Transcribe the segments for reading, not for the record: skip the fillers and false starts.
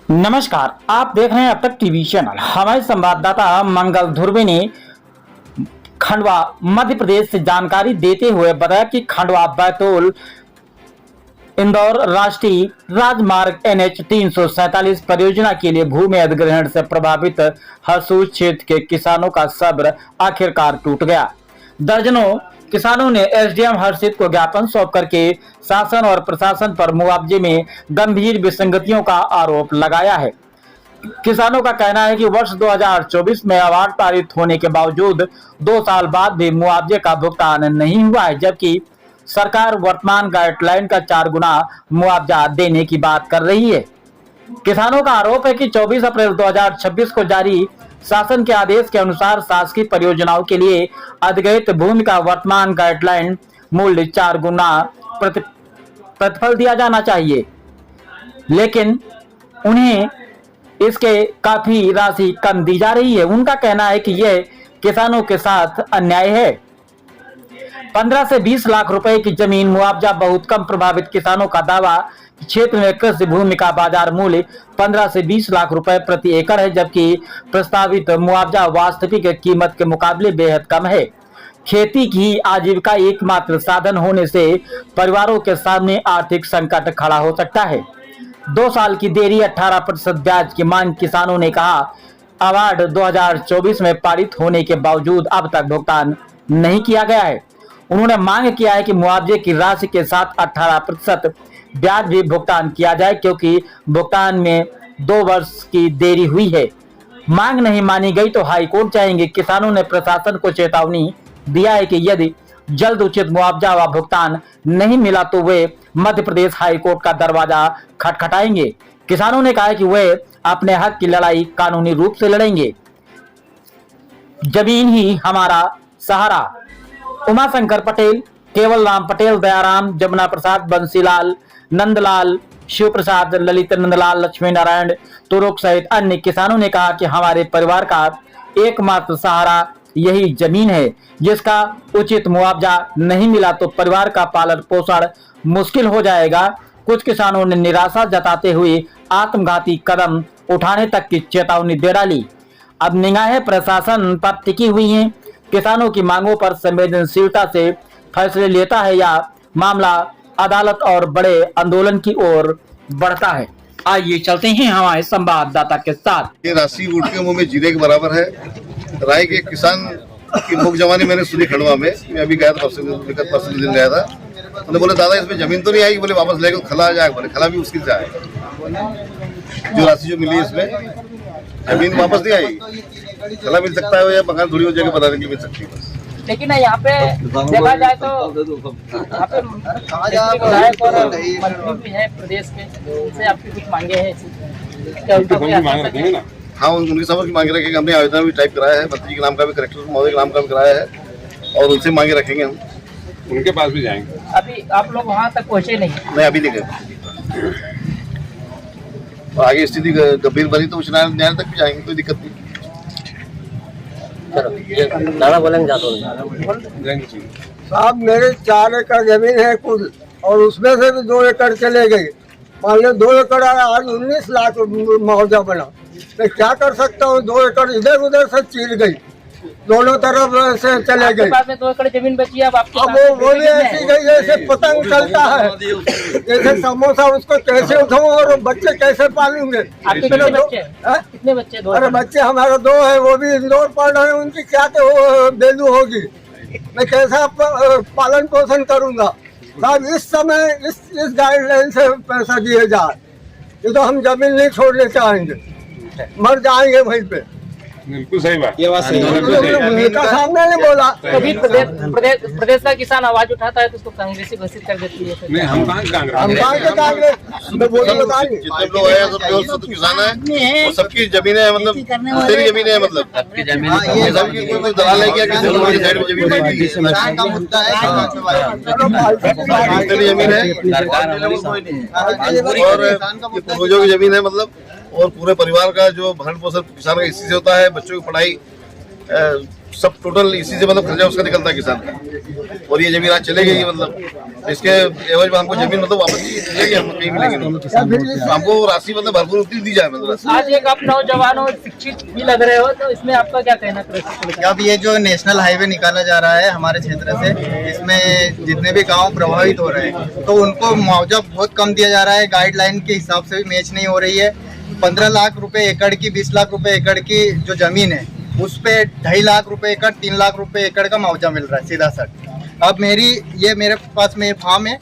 नमस्कार, आप देख रहे हैं अब तक टीवी चैनल। हमारे संवाददाता मंगल ध्रुवे ने खंडवा मध्य प्रदेश से जानकारी देते हुए बताया कि खंडवा बैतूल इंदौर राष्ट्रीय राजमार्ग NH 347 परियोजना के लिए भूमि अधिग्रहण से प्रभावित हरसूद क्षेत्र के किसानों का सब्र आखिरकार टूट गया। दर्जनों किसानों ने SDM हर्षित को ज्ञापन सौंप करके शासन और प्रशासन पर मुआवजे में गंभीर विसंगतियों का आरोप लगाया है। किसानों का कहना है कि वर्ष 2024 में अवार्ड पारित होने के बावजूद 2 साल बाद भी मुआवजे का भुगतान नहीं हुआ है, जबकि सरकार वर्तमान गाइडलाइन का 4 गुना मुआवजा देने की बात कर रही है। किसानों का आरोप है कि 24 अप्रैल 2026 को जारी शासन के आदेश के अनुसार शासकीय परियोजनाओं के लिए अधिग्रहित भूमि का वर्तमान गाइडलाइन मूल्य 4 गुना प्रतिफल दिया जाना चाहिए, लेकिन उन्हें इसके काफी राशि कम दी जा रही है। उनका कहना है कि यह किसानों के साथ अन्याय है। 15 से 20 लाख रुपए की जमीन मुआवजा बहुत कम प्रभावित किसानों का दावा क्षेत्र में कृषि भूमि का बाजार मूल्य 15 से 20 लाख रुपए प्रति एकड़ है, जबकि प्रस्तावित मुआवजा वास्तविक कीमत के मुकाबले बेहद कम है। खेती की आजीविका एकमात्र साधन होने से परिवारों के सामने आर्थिक संकट खड़ा हो सकता है। 2 साल की देरी, 18% ब्याज की मांग किसानों ने कहा। अवार्ड 2024 में पारित होने के बावजूद अब तक भुगतान नहीं किया गया है। उन्होंने मांग किया है कि मुआवजे की राशि के साथ 18% ब्याज भी भुगतान किया जाए, क्योंकि भुगतान में 2 वर्ष की देरी हुई है। मांग नहीं मानी गई तो हाईकोर्ट जाएंगे। किसानों ने प्रशासन को चेतावनी दिया है कि यदि जल्द उचित मुआवजा व भुगतान नहीं मिला तो वे मध्य प्रदेश हाईकोर्ट का दरवाजा खटखटाएंगे। किसानों ने कहा है कि वे अपने हक की लड़ाई कानूनी रूप से लड़ेंगे। जमीन ही हमारा सहारा। उमाशंकर पटेल, केवल राम पटेल, दयाराम, जमुना प्रसाद, बंसीलाल, नंदलाल, शिव प्रसाद, ललित नंदलाल, लक्ष्मी नारायण तुरुक सहित अन्य किसानों ने कहा कि हमारे परिवार का एकमात्र सहारा यही जमीन है, जिसका उचित मुआवजा नहीं मिला तो परिवार का पालन पोषण मुश्किल हो जाएगा। कुछ किसानों ने निराशा जताते हुए आत्मघाती कदम उठाने तक की चेतावनी दे डाली। अब निगाहें प्रशासन पर टिकी हुई हैं। किसानों की मांगों पर संवेदनशीलता से फैसले लेता है या मामला अदालत और बड़े आंदोलन की ओर बढ़ता है। आइए चलते हैं हमारे संवाददाता के साथ। ये राशि वोट के मुंह में जीरे के बराबर है। राय के किसान की मुख जवानी मैंने सुनी खंडवा में। मैं अभी गया था, परसों दिन गया था। उन्होंने बोले दादा इसमें जमीन तो नहीं आएगी, बोले वापस लेकर खला आ जाएगा। बोले खला भी मुश्किल से आएगा। जो राशि जो मिली इसमें जमीन वापस नहीं आएगी। खला मिल सकता है या मकान थोड़ी हो जाएगी, बता देंगे मिल सकती है। लेकिन यहाँ पे देखा जाए तो यहाँ पे विधायक और मंत्री भी हैं प्रदेश के, उनसे आपकी कुछ मांगे हैं? हाँ, उनकी समझ की मांगे रखेंगे। हमने आवेदन भी टाइप कराया है, मंत्री के नाम का भी, कलेक्टर महोदय के नाम का भी कराया है, और उनसे मांगे रखेंगे। हम उनके पास भी जाएंगे। अभी आप लोग वहाँ तक पहुँचे नहीं? नहीं, अभी नहीं गए। आगे स्थिति गंभीर बनी तो उच्च न्यायालय तक भी जाएंगे, कोई दिक्कत नहीं। दादा बोलेंगे साहब, मेरे 4 एकड़ जमीन है कुल, और उसमें से भी 2 एकड़ चले गए। मान लो 2 एकड़ आज 19 लाख मुआवजा बना। मैं क्या कर सकता हूँ? 2 एकड़ इधर उधर से चीर गई, दोनों तरफ से चले गए। बाद में 2 एकड़ जमीन बची, अब आपके अब वो भी ऐसी गई जैसे पतंग चलता है, जैसे समोसा। उसको कैसे उठाऊं और बच्चे कैसे पालूंगे? आपके कितने बच्चे? कितने बच्चे? 2। अरे बच्चे हमारे 2 है, वो भी इंदौर पढ़ रहे हैं। उनकी क्या तो वैल्यू होगी? मैं कैसा पालन पोषण करूंगा? साहब, इस समय इस गाइडलाइन से पैसा दिए जाए, ये तो हम जमीन नहीं छोड़ने चाहेंगे, मर जाएंगे वहीं पे। बिल्कुल सही बात। ये बात सही उनका सामने नहीं बोला। कभी प्रदेश का किसान आवाज उठाता है तो उसको कांग्रेसी घोषित कर देती है। नहीं, हम कहाँ कांग्रेस मैं बोल बताइए। जितने लोग आए सब शुद्ध किसान है, वो सबकी जमीनें है, मतलब तेरी जमीनें है, मतलब आपकी जमीन ये सबकी कोई दलाल है क्या? किसी लोगों साइड में जमीन है, तेरी जमीन है और पूर्वजों की जमीन है, मतलब और पूरे परिवार का जो भरण पोषण किसान का इसी से होता है। बच्चों की पढ़ाई सब टोटल इसी से मतलब खर्चा उसका निकलता है किसान का। और ये जमीन आज चले गई मतलब इसके एवज में हमको जमीन मतलब वापस मिलेगी, हम कहीं मिलेगी नहीं। हमको राशि मतलब भरपूर उतनी दी जाए मतलब। आज एक आप नौजवान और शिक्षित भी लग रहे हो, तो इसमें आपका क्या कहना है? अब ये जो नेशनल हाईवे निकाला जा रहा है हमारे क्षेत्र से, इसमें जितने भी गांव प्रभावित हो रहे हैं तो उनको मुआवजा बहुत कम दिया जा रहा है। गाइडलाइन के हिसाब से भी मैच नहीं हो रही है। 15 लाख रुपए एकड़ की, 20 लाख रुपए एकड़ की जो जमीन है उस पे 2.5 लाख रुपए एकड़, 3 लाख रुपए एकड़ का मुआवजा मिल रहा है सीधा सर। अब मेरे पास में फार्म है,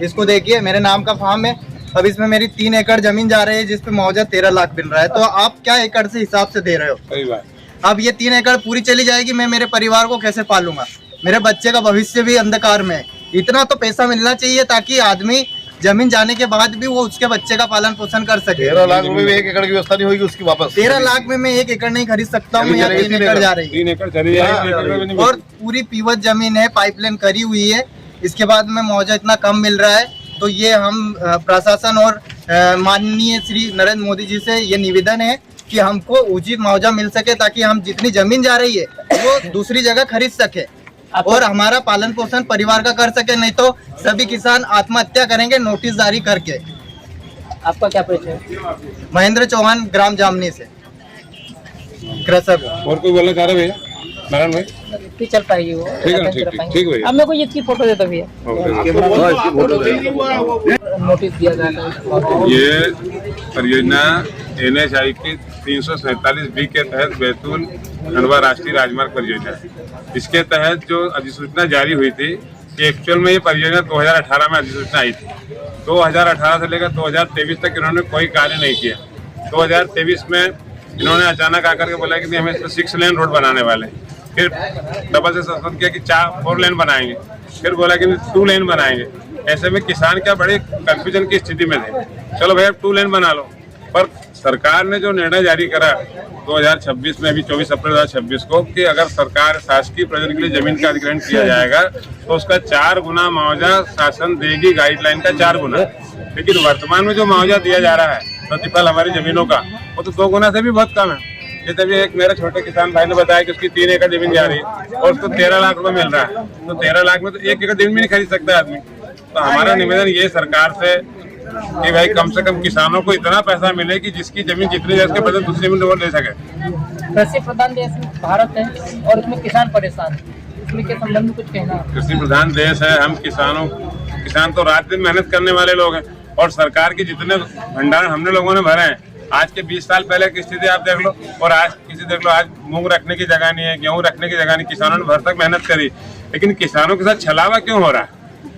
इसको देखिए मेरे नाम का फार्म है। अब इसमें मेरी 3 एकड़ जमीन जा रही है जिसपे मुआवजा 13 लाख मिल रहा है। तो आप क्या एकड़ से हिसाब से दे रहे हो? सही बात। अब ये 3 एकड़ पूरी चली जाएगी, मैं मेरे परिवार को कैसे पालूंगा? मेरे बच्चे का भविष्य भी अंधकार में है। इतना तो पैसा मिलना चाहिए ताकि आदमी जमीन जाने के बाद भी वो उसके बच्चे का पालन पोषण कर सके। 13 लाख रुपए में 1 एकड़ की व्यवस्था नहीं होगी उसकी वापस। 13 लाख में मैं 1 एकड़ नहीं खरीद सकता हूँ, यहाँ 3 एकड़ जा रही है। 3 एकड़ चली जाएगी और पूरी पीवत जमीन है, पाइपलाइन करी हुई है। इसके बाद में मुआवजा इतना कम मिल रहा है। तो ये हम प्रशासन और माननीय श्री नरेंद्र मोदी जी से ये निवेदन है कि हमको उचित मुआवजा मिल सके ताकि हम जितनी जमीन जा रही है वो दूसरी जगह खरीद सके और हमारा पालन पोषण परिवार का कर सके। नहीं तो सभी किसान आत्महत्या करेंगे नोटिस जारी करके। आपका क्या परिचय है? महेंद्र चौहान, ग्राम जामनी से कृषक हूँ। और कोई बोलना चाह रहे भैया? नारायण भाई इतनी चल पाएगी वो? ठीक है, ठीक भैया। अब मेरे को इसकी फोटो देता भैया, नोटिस दिया जाता है। ये परियोजना NHI की 347B के तहत बैतूल खंडवा राष्ट्रीय राजमार्ग परियोजना है। इसके तहत जो अधिसूचना जारी हुई थी कि एक्चुअल में ये परियोजना 2018 में अधिसूचना आई थी। 2018 से लेकर 2023 तक इन्होंने कोई कार्य नहीं किया। 2023 में इन्होंने अचानक आकर के बोला कि हम इसमें 6 लेन रोड बनाने वाले हैं। फिर डबल से संशोधन किया कि 4 लेन बनाएंगे। फिर बोला कि 2 लेन बनाएंगे। ऐसे में किसान क्या बड़े कंफ्यूजन की स्थिति में थे। चलो भैया 2 लेन बना लो, पर सरकार ने जो निर्णय जारी करा 2026 में, अभी 24 अप्रैल 2026 को, कि अगर सरकार शासकीय प्रयोजन के लिए जमीन का अधिग्रहण किया जाएगा तो उसका 4 गुना मुआवजा शासन देगी, गाइडलाइन का 4 गुना। लेकिन वर्तमान में जो मुआवजा दिया जा रहा है प्रतिफल हमारी जमीनों का, वो तो 2 गुना से भी बहुत कम है। जैसे भी एक मेरे छोटे किसान भाई ने बताया कि उसकी 3 एकड़ जमीन जा रही है और उसको 13 लाख रुपए मिल रहा है। तो 13 लाख में तो 1 एकड़ जमीन भी नहीं खरीद सकता आदमी। तो हमारा निवेदन ये सरकार से कि भाई कम से कम किसानों को इतना पैसा मिले कि जिसकी जमीन जितनी है उसके बदले दूसरी जमीन वो ले सके। कृषि प्रधान देश भारत है और इसमें किसान परेशान है, इसमें के संबंध में कुछ कहना है? कृषि प्रधान देश है। हम किसान तो रात दिन मेहनत करने वाले लोग हैं और सरकार के जितने भंडार हमने लोगों ने भरे हैं, आज के 20 साल पहले की स्थिति आप देख लो और आज किसी देख लो, आज मूंग रखने की जगह नहीं है, गेहूं रखने की जगह नहीं। किसानों ने भर तक मेहनत करी, लेकिन किसानों के साथ छलावा क्यों हो रहा है?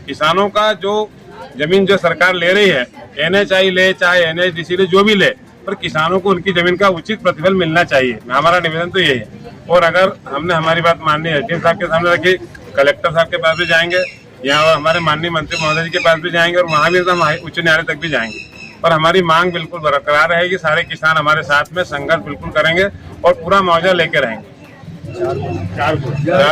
किसानों का जो जमीन जो सरकार ले रही है, NHI ले चाहे NHDC ले, जो भी ले, पर किसानों को उनकी जमीन का उचित प्रतिफल मिलना चाहिए। हमारा निवेदन तो यही है। और अगर हमने हमारी बात माननी है, SDM साहब के सामने रखी, कलेक्टर साहब के पास भी जाएंगे, यहाँ हमारे माननीय मंत्री महोदय जी के पास भी जाएंगे और वहाँ भी हम उच्च न्यायालय तक भी जाएंगे। और हमारी मांग बिल्कुल बरकरार रहेगी। सारे किसान हमारे साथ में संघर्ष बिल्कुल करेंगे और पूरा मुआवजा लेके रहेंगे। 4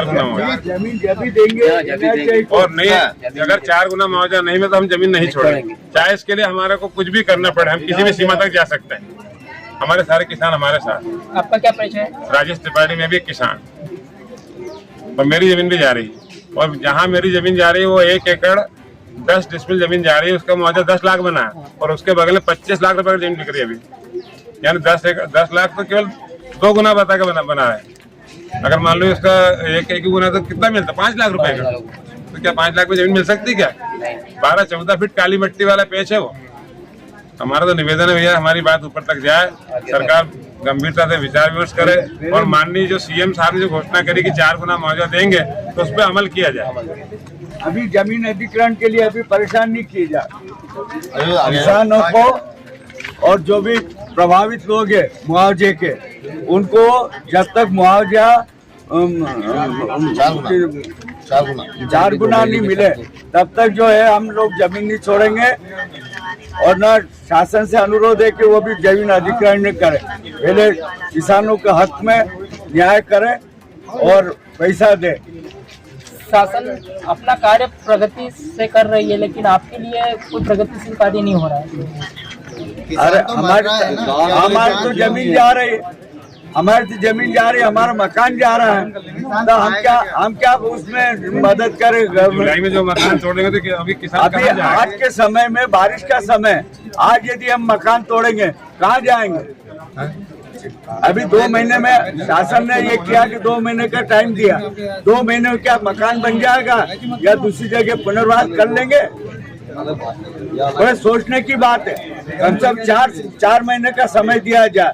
गुना मुआवजा जमीन जब देंगे और नहीं, अगर 4 गुना मुआवजा नहीं मिले तो हम जमीन नहीं छोड़ेंगे, चाहे इसके लिए हमारे को कुछ भी करना पड़े। हम किसी भी सीमा तक जा सकते हैं। हमारे सारे किसान हमारे साथ। आपका क्या परिचय है? राजेश त्रिपाठी, में भी एक किसान और मेरी जमीन भी जा रही है। और जहाँ मेरी जमीन जा रही है वो 1 एकड़ 10 डिसमिल जमीन जा रही है, उसका मुआवजा 10 लाख बना है और उसके बगल में 25 लाख रुपए की जमीन बिक रही है अभी। यानी 10 लाख तो केवल 2 गुना बता के बना है। अगर मान लो इसका 1 गुना तो कितना मिलता? 5 लाख रुपए का। तो क्या 5 लाख में जमीन मिल सकती क्या? 12-14 फीट काली मिट्टी वाला पेच है वो। हमारा तो निवेदन है भैया, हमारी बात ऊपर तक जाए, सरकार गंभीरता से विचार विमर्श करे और माननीय जो CM साहब ने जो घोषणा करी कि 4 गुना मुआवजा देंगे तो उस पर अमल किया जाए। अभी जमीन अधिग्रहण के लिए अभी परेशान नहीं किए जा किसानों को और जो भी प्रभावित लोग हैं मुआवजे के, उनको जब तक मुआवजा 4 गुना नहीं मिले तब तक जो है हम लोग जमीन नहीं छोड़ेंगे। और न शासन से अनुरोध है कि वो भी जमीन अधिग्रहण न करें, पहले किसानों के हक में न्याय करें और पैसा दे। शासन अपना कार्य प्रगति से कर रही है, लेकिन आपके लिए कोई प्रगतिशील कार्य नहीं हो रहा है। अरे हमारी तो जमीन जा रही है, हमारी तो जमीन जा रही है, हमारा मकान जा रहा है, तो हम क्या उसमें मदद करें गवर्नमेंट? जुलाई में जो मकान तोड़ेंगे तो अभी किसान अभी कहाँ जाएगा? आज के समय में, बारिश का समय, आज यदि हम मकान तोड़ेंगे कहाँ जाएंगे? अभी 2 महीने में शासन ने ये किया कि 2 महीने का टाइम दिया, 2 महीने में क्या मकान बन जाएगा या दूसरी जगह पुनर्वास कर लेंगे? बड़े सोचने की बात है। कम से कम 4 महीने का समय दिया जाए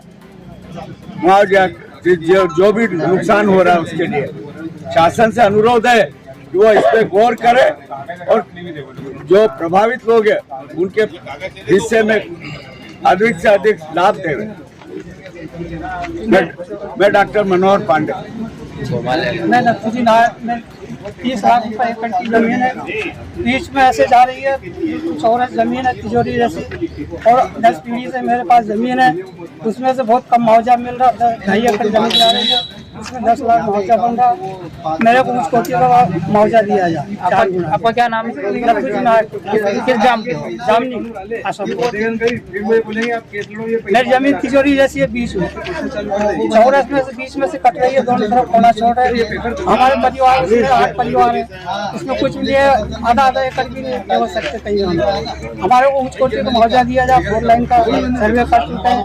मुआवजा, जो भी नुकसान हो रहा है उसके लिए। शासन से अनुरोध है कि वो इस पे गौर करे और जो प्रभावित लोग हैं उनके हिस्से में अधिक से अधिक लाभ देवे। मैं डॉक्टर मनोहर पांडे। मैं नथुजी नायक में 30 लाख रुपए एकड़ की जमीन है, बीच में ऐसे जा रही है, चौरस जमीन है तिजोरी जैसी, और 10 पीढ़ी से मेरे पास जमीन है, उसमें से बहुत कम मुआवजा मिल रहा है। 2.5 एकड़ जमीन जा रही है, उसमें 10 लाख मुआवजा बन रहा। मेरे को उस कोटी का मुआवजा दिया जाए। आपका क्या नाम है? नथुजी नायक। किस जाम के? जामनी आसम। मेरी जमीन तिजोरी जैसी है, बीच में चौरस में से बीच में से कट रही है, दोनों तरफ कोना छोड़ है। हमारे परिवार में 8 परिवार है, उसमें कुछ लिए आधा एकड़ भी नहीं हो सकते कहीं। हम हमारे को उच्च कोटि को मुआवजा दिया जाए। 4 लाइन का सर्वे कर चुके हैं।